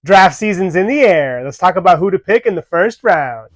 Draft season's in the air. Let's talk about who to pick in the first round.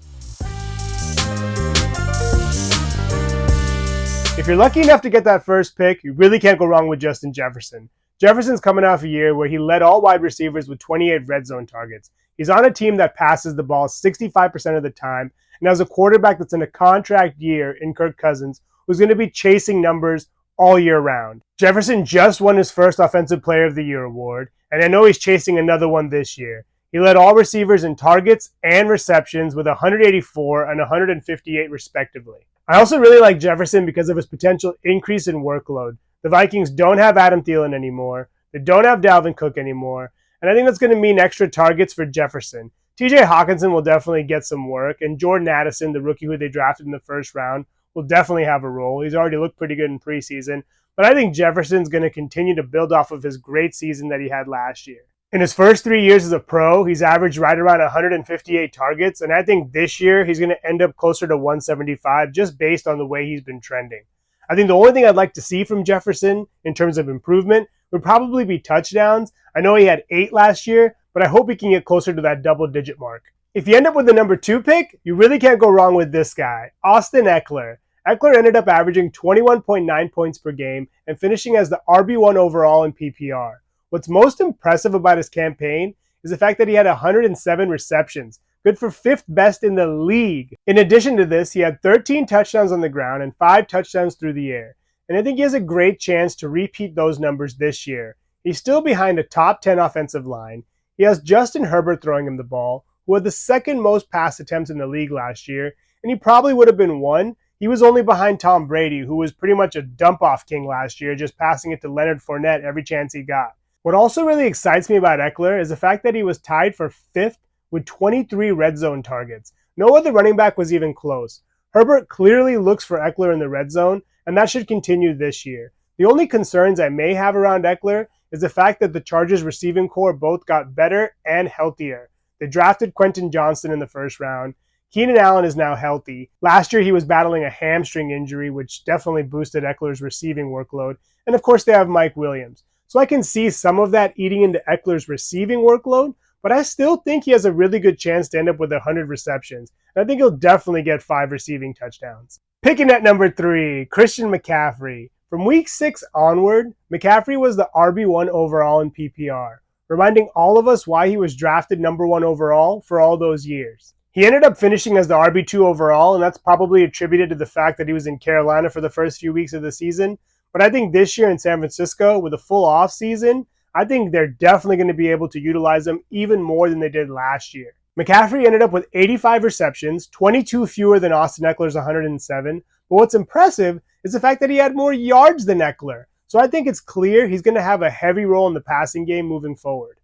If you're lucky enough to get that first pick, you really can't go wrong with Justin Jefferson. Jefferson's coming off a year where he led all wide receivers with 28 red zone targets. He's on a team that passes the ball 65% of the time and has a quarterback that's in a contract year in Kirk Cousins who's going to be chasing numbers all year round. Jefferson just won his first Offensive Player of the Year award, and I know he's chasing another one this year. He led all receivers in targets and receptions with 184 and 158 respectively. I also really like Jefferson because of his potential increase in workload. The Vikings don't have Adam Thielen anymore. They don't have Dalvin Cook anymore. And I think that's going to mean extra targets for Jefferson. TJ Hawkinson will definitely get some work, and Jordan Addison, the rookie who they drafted in the first round, will definitely have a role. He's already looked pretty good in preseason. But I think Jefferson's going to continue to build off of his great season that he had last year. In his first 3 years as a pro, he's averaged right around 158 targets, and I think this year he's going to end up closer to 175 just based on the way he's been trending. I think the only thing I'd like to see from Jefferson in terms of improvement would probably be touchdowns. I know he had 8 last year, but I hope he can get closer to that double-digit mark. If you end up with the number 2 pick, you really can't go wrong with this guy, Austin Ekeler. Ekeler ended up averaging 21.9 points per game and finishing as the RB1 overall in PPR. What's most impressive about his campaign is the fact that he had 107 receptions, good for 5th best in the league. In addition to this, he had 13 touchdowns on the ground and 5 touchdowns through the air. And I think he has a great chance to repeat those numbers this year. He's still behind a top 10 offensive line. He has Justin Herbert throwing him the ball, who had the second most pass attempts in the league last year, and he probably would have been one. He was only behind Tom Brady, who was pretty much a dump-off king last year, just passing it to Leonard Fournette every chance he got. What also really excites me about Ekeler is the fact that he was tied for 5th with 23 red zone targets. No other running back was even close. Herbert clearly looks for Ekeler in the red zone, and that should continue this year. The only concerns I may have around Ekeler is the fact that the Chargers receiving core both got better and healthier. They drafted Quentin Johnston in the first round. Keenan Allen is now healthy. Last year he was battling a hamstring injury, which definitely boosted Ekeler's receiving workload. And of course they have Mike Williams. So I can see some of that eating into Ekeler's receiving workload, but I still think he has a really good chance to end up with 100 receptions. And I think he'll definitely get 5 receiving touchdowns. Picking at number 3, Christian McCaffrey. From week 6 onward, McCaffrey was the RB1 overall in PPR, reminding all of us why he was drafted number 1 overall for all those years. He ended up finishing as the RB2 overall, and that's probably attributed to the fact that he was in Carolina for the first few weeks of the season. But I think this year in San Francisco, with a full offseason, I think they're definitely going to be able to utilize him even more than they did last year. McCaffrey ended up with 85 receptions, 22 fewer than Austin Ekeler's 107. But what's impressive is the fact that he had more yards than Ekeler. So I think it's clear he's going to have a heavy role in the passing game moving forward.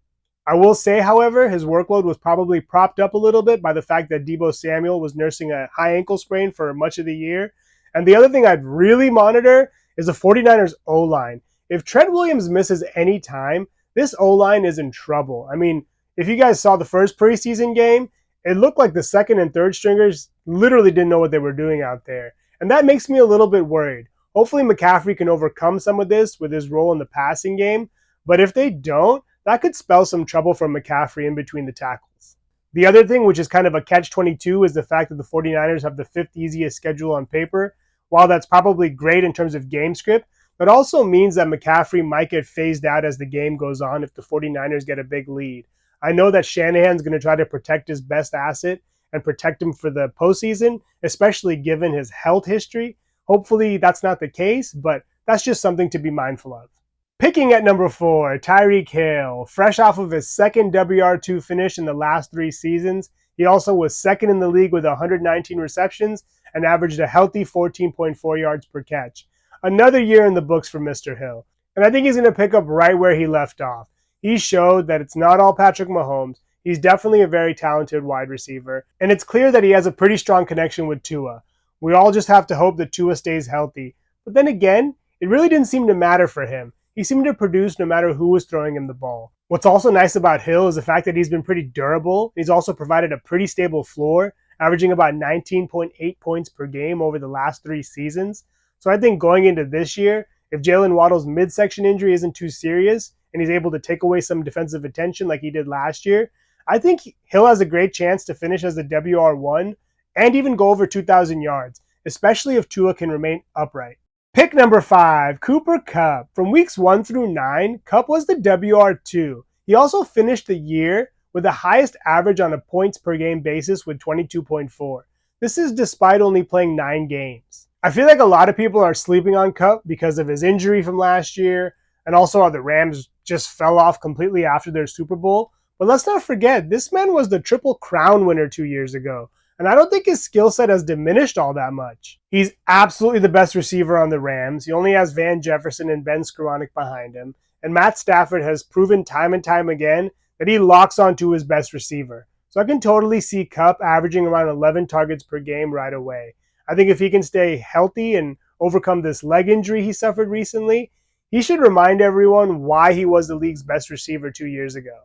I will say, however, his workload was probably propped up a little bit by the fact that Deebo Samuel was nursing a high ankle sprain for much of the year. And the other thing I'd really monitor is the 49ers O-line. If Trent Williams misses any time, this O-line is in trouble. I mean, if you guys saw the first preseason game, it looked like the second and third stringers literally didn't know what they were doing out there. And that makes me a little bit worried. Hopefully McCaffrey can overcome some of this with his role in the passing game. But if they don't, that could spell some trouble for McCaffrey in between the tackles. The other thing, which is kind of a catch-22, is the fact that the 49ers have the 5th easiest schedule on paper. While that's probably great in terms of game script, it also means that McCaffrey might get phased out as the game goes on if the 49ers get a big lead. I know that Shanahan's going to try to protect his best asset and protect him for the postseason, especially given his health history. Hopefully that's not the case, but that's just something to be mindful of. Picking at number 4, Tyreek Hill. Fresh off of his second WR2 finish in the last 3 seasons, he also was second in the league with 119 receptions and averaged a healthy 14.4 yards per catch. Another year in the books for Mr. Hill. And I think he's going to pick up right where he left off. He showed that it's not all Patrick Mahomes. He's definitely a very talented wide receiver. And it's clear that he has a pretty strong connection with Tua. We all just have to hope that Tua stays healthy. But then again, it really didn't seem to matter for him. He seemed to produce no matter who was throwing him the ball. What's also nice about Hill is the fact that he's been pretty durable. He's also provided a pretty stable floor, averaging about 19.8 points per game over the last 3 seasons. So I think going into this year, if Jalen Waddle's midsection injury isn't too serious and he's able to take away some defensive attention like he did last year, I think Hill has a great chance to finish as the WR1 and even go over 2,000 yards, especially if Tua can remain upright. Pick number 5, Cooper Kupp. From weeks 1 through 9, Kupp was the WR2. He also finished the year with the highest average on a points per game basis with 22.4. This is despite only playing 9 games. I feel like a lot of people are sleeping on Kupp because of his injury from last year, and also how the Rams just fell off completely after their Super Bowl. But let's not forget, this man was the Triple Crown winner 2 years ago, and I don't think his skill set has diminished all that much. He's absolutely the best receiver on the Rams. He only has Van Jefferson and Ben Skoranek behind him, and Matt Stafford has proven time and time again that he locks onto his best receiver. So I can totally see Kupp averaging around 11 targets per game right away. I think if he can stay healthy and overcome this leg injury he suffered recently, he should remind everyone why he was the league's best receiver 2 years ago.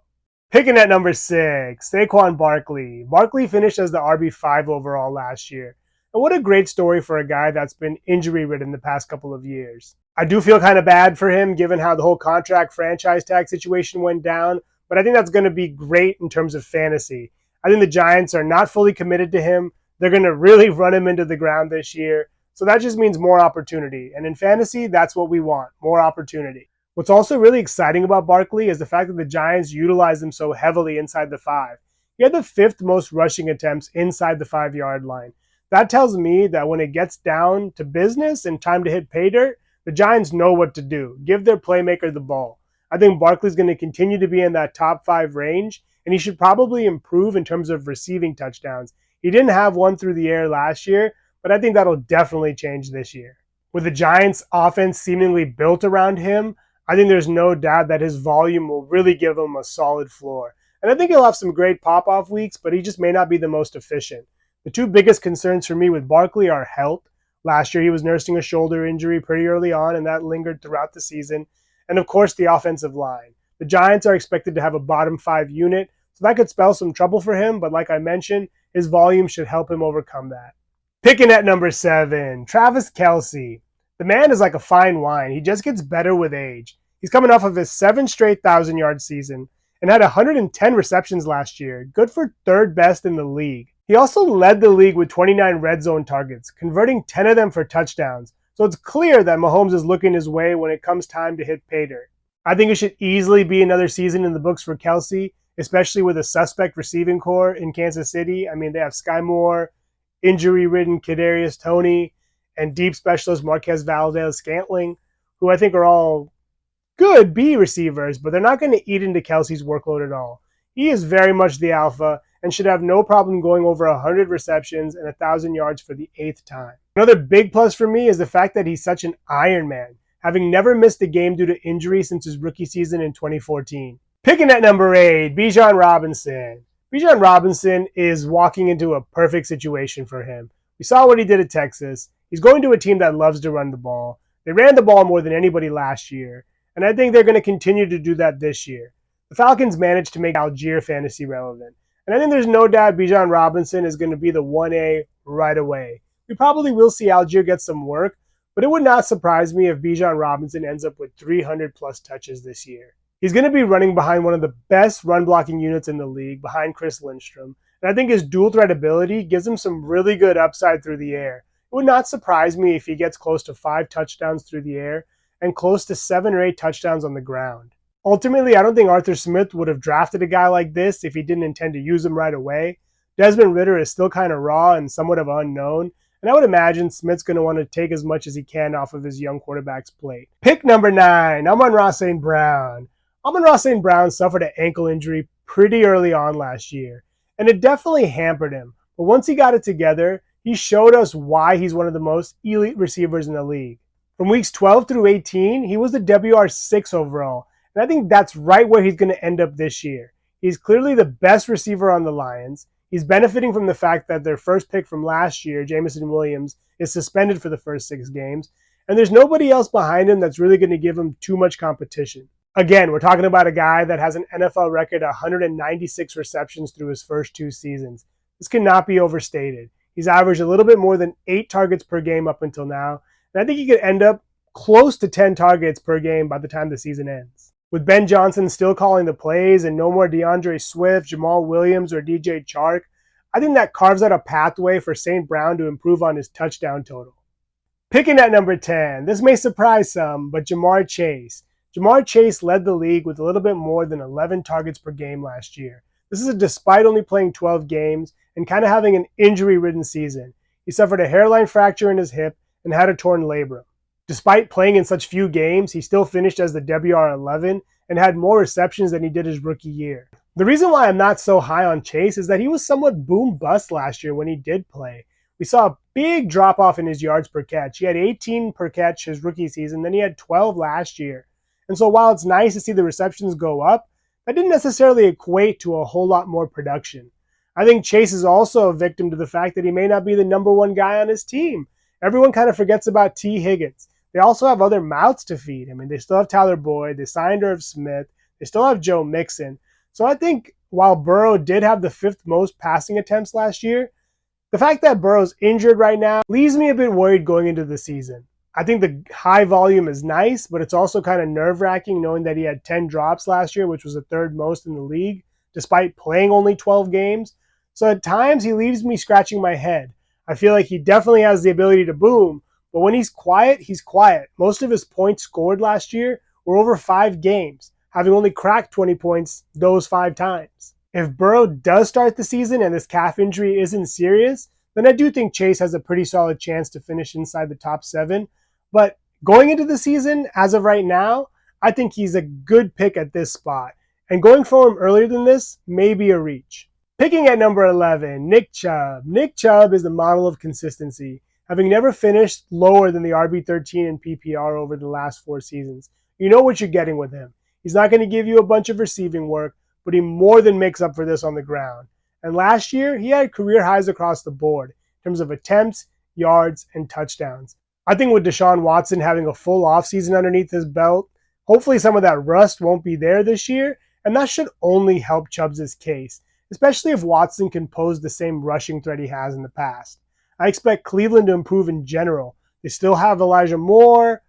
Picking at number 6, Saquon Barkley. Barkley finished as the RB5 overall last year. And what a great story for a guy that's been injury-ridden the past couple of years. I do feel kind of bad for him given how the whole contract franchise tag situation went down, but I think that's going to be great in terms of fantasy. I think the Giants are not fully committed to him. They're going to really run him into the ground this year. So that just means more opportunity. And in fantasy, that's what we want, more opportunity. What's also really exciting about Barkley is the fact that the Giants utilize him so heavily inside the 5. He had the 5th most rushing attempts inside the 5-yard line. That tells me that when it gets down to business and time to hit pay dirt, the Giants know what to do. Give their playmaker the ball. I think Barkley's going to continue to be in that top 5 range, and he should probably improve in terms of receiving touchdowns. He didn't have one through the air last year, but I think that'll definitely change this year. With the Giants' offense seemingly built around him, I think there's no doubt that his volume will really give him a solid floor. And I think he'll have some great pop-off weeks, but he just may not be the most efficient. The 2 biggest concerns for me with Barkley are health. Last year he was nursing a shoulder injury pretty early on, and that lingered throughout the season. And of course, the offensive line. The Giants are expected to have a bottom 5 unit, so that could spell some trouble for him, but like I mentioned, his volume should help him overcome that. Picking at number 7, Travis Kelce. The man is like a fine wine. He just gets better with age. He's coming off of his 7 straight 1,000-yard season and had 110 receptions last year, good for 3rd best in the league. He also led the league with 29 red zone targets, converting 10 of them for touchdowns. So it's clear that Mahomes is looking his way when it comes time to hit pay dirt. I think it should easily be another season in the books for Kelce, especially with a suspect receiving core in Kansas City. I mean, they have Sky Moore, injury-ridden Kadarius Toney, and deep specialist Marquez Valdez-Scantling, who I think are all good B receivers, but they're not going to eat into Kelce's workload at all. He is very much the alpha and should have no problem going over 100 receptions and 1,000 yards for the 8th time. Another big plus for me is the fact that he's such an Iron Man, having never missed a game due to injury since his rookie season in 2014. Picking at number 8, Bijan Robinson. Bijan Robinson is walking into a perfect situation for him. We saw what he did at Texas. He's going to a team that loves to run the ball. They ran the ball more than anybody last year, and I think they're going to continue to do that this year. The Falcons managed to make Algier fantasy relevant, and I think there's no doubt Bijan Robinson is going to be the 1A right away. We probably will see Algier get some work, but it would not surprise me if Bijan Robinson ends up with 300-plus touches this year. He's going to be running behind one of the best run-blocking units in the league, behind Chris Lindstrom, and I think his dual-threat ability gives him some really good upside through the air. It would not surprise me if he gets close to 5 touchdowns through the air and close to 7 or 8 touchdowns on the ground. Ultimately, I don't think Arthur Smith would have drafted a guy like this if he didn't intend to use him right away. Desmond Ridder is still kind of raw and somewhat of unknown, and I would imagine Smith's going to want to take as much as he can off of his young quarterback's plate. Pick number 9, Amon-Ra St. Brown. Amon-Ra St. Brown suffered an ankle injury pretty early on last year, and it definitely hampered him. But once he got it together, he showed us why he's one of the most elite receivers in the league. From weeks 12 through 18, he was the WR6 overall, and I think that's right where he's going to end up this year. He's clearly the best receiver on the Lions. He's benefiting from the fact that their first pick from last year, Jameson Williams, is suspended for the first 6 games, and there's nobody else behind him that's really going to give him too much competition. Again, we're talking about a guy that has an NFL record of 196 receptions through his first 2 seasons. This cannot be overstated. He's averaged a little bit more than 8 targets per game up until now, and I think he could end up close to 10 targets per game by the time the season ends. With Ben Johnson still calling the plays and no more DeAndre Swift, Jamal Williams, or DJ Chark, I think that carves out a pathway for St. Brown to improve on his touchdown total. Picking at number 10, this may surprise some, but Jamar Chase. Jamar Chase led the league with a little bit more than 11 targets per game last year. This is despite only playing 12 games and kind of having an injury-ridden season. He suffered a hairline fracture in his hip and had a torn labrum. Despite playing in such few games, he still finished as the WR11 and had more receptions than he did his rookie year. The reason why I'm not so high on Chase is that he was somewhat boom-bust last year when he did play. We saw a big drop-off in his yards per catch. He had 18 per catch his rookie season, then he had 12 last year. And so while it's nice to see the receptions go up, that didn't necessarily equate to a whole lot more production. I think Chase is also a victim to the fact that he may not be the number one guy on his team. Everyone kind of forgets about T. Higgins. They also have other mouths to feed. I mean, they still have Tyler Boyd, they signed Irv Smith, they still have Joe Mixon. So I think while Burrow did have the 5th most passing attempts last year, the fact that Burrow's injured right now leaves me a bit worried going into the season. I think the high volume is nice, but it's also kind of nerve-wracking knowing that he had 10 drops last year, which was the 3rd most in the league, despite playing only 12 games. So at times he leaves me scratching my head. I feel like he definitely has the ability to boom, but when he's quiet, he's quiet. Most of his points scored last year were over 5 games, having only cracked 20 points those 5 times. If Burrow does start the season and this calf injury isn't serious, then I do think Chase has a pretty solid chance to finish inside the top 7. But going into the season, as of right now, I think he's a good pick at this spot. And going for him earlier than this may be a reach. Picking at number 11, Nick Chubb. Nick Chubb is the model of consistency, having never finished lower than the RB13 in PPR over the last 4 seasons. You know what you're getting with him. He's not going to give you a bunch of receiving work, but he more than makes up for this on the ground. And last year, he had career highs across the board in terms of attempts, yards, and touchdowns. I think with Deshaun Watson having a full offseason underneath his belt, hopefully some of that rust won't be there this year, and that should only help Chubbs' case, especially if Watson can pose the same rushing threat he has in the past. I expect Cleveland to improve in general. They still have Elijah Moore,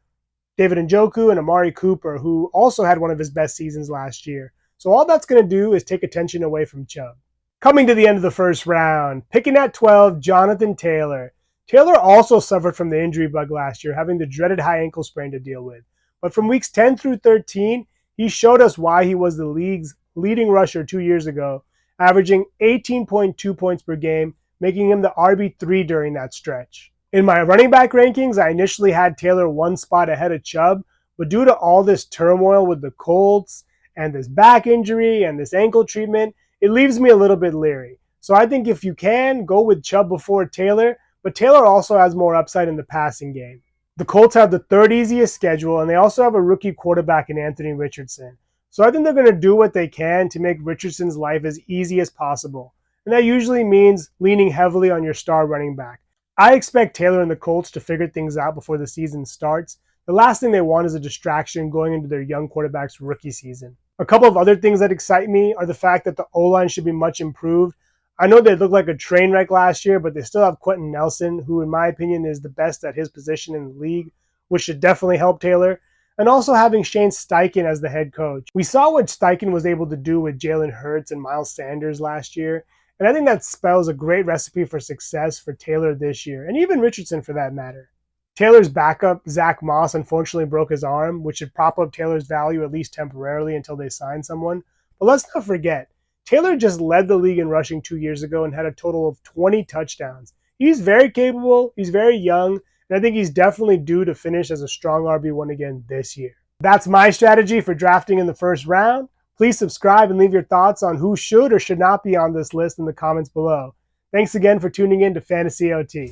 David Njoku, and Amari Cooper, who also had one of his best seasons last year. So all that's going to do is take attention away from Chubb. Coming to the end of the first round, picking at 12, Jonathan Taylor. Taylor also suffered from the injury bug last year, having the dreaded high ankle sprain to deal with. But from weeks 10 through 13, he showed us why he was the league's leading rusher 2 years ago, averaging 18.2 points per game, making him the RB3 during that stretch. In my running back rankings, I initially had Taylor 1 spot ahead of Chubb, but due to all this turmoil with the Colts and this back injury and this ankle treatment, it leaves me a little bit leery. So I think if you can, go with Chubb before Taylor, but Taylor also has more upside in the passing game. The Colts have the 3rd easiest schedule, and they also have a rookie quarterback in Anthony Richardson. So I think they're going to do what they can to make Richardson's life as easy as possible. And that usually means leaning heavily on your star running back. I expect Taylor and the Colts to figure things out before the season starts. The last thing they want is a distraction going into their young quarterback's rookie season. A couple of other things that excite me are the fact that the O-line should be much improved. I know they looked like a train wreck last year, but they still have Quentin Nelson, who in my opinion is the best at his position in the league, which should definitely help Taylor. And also having Shane Steichen as the head coach. We saw what Steichen was able to do with Jalen Hurts and Miles Sanders last year, and I think that spells a great recipe for success for Taylor this year, and even Richardson for that matter. Taylor's backup, Zach Moss, unfortunately broke his arm, which should prop up Taylor's value at least temporarily until they sign someone. But let's not forget, Taylor just led the league in rushing 2 years ago and had a total of 20 touchdowns. He's very capable, he's very young, and I think he's definitely due to finish as a strong RB1 again this year. That's my strategy for drafting in the first round. Please subscribe and leave your thoughts on who should or should not be on this list in the comments below. Thanks again for tuning in to Fantasy OT.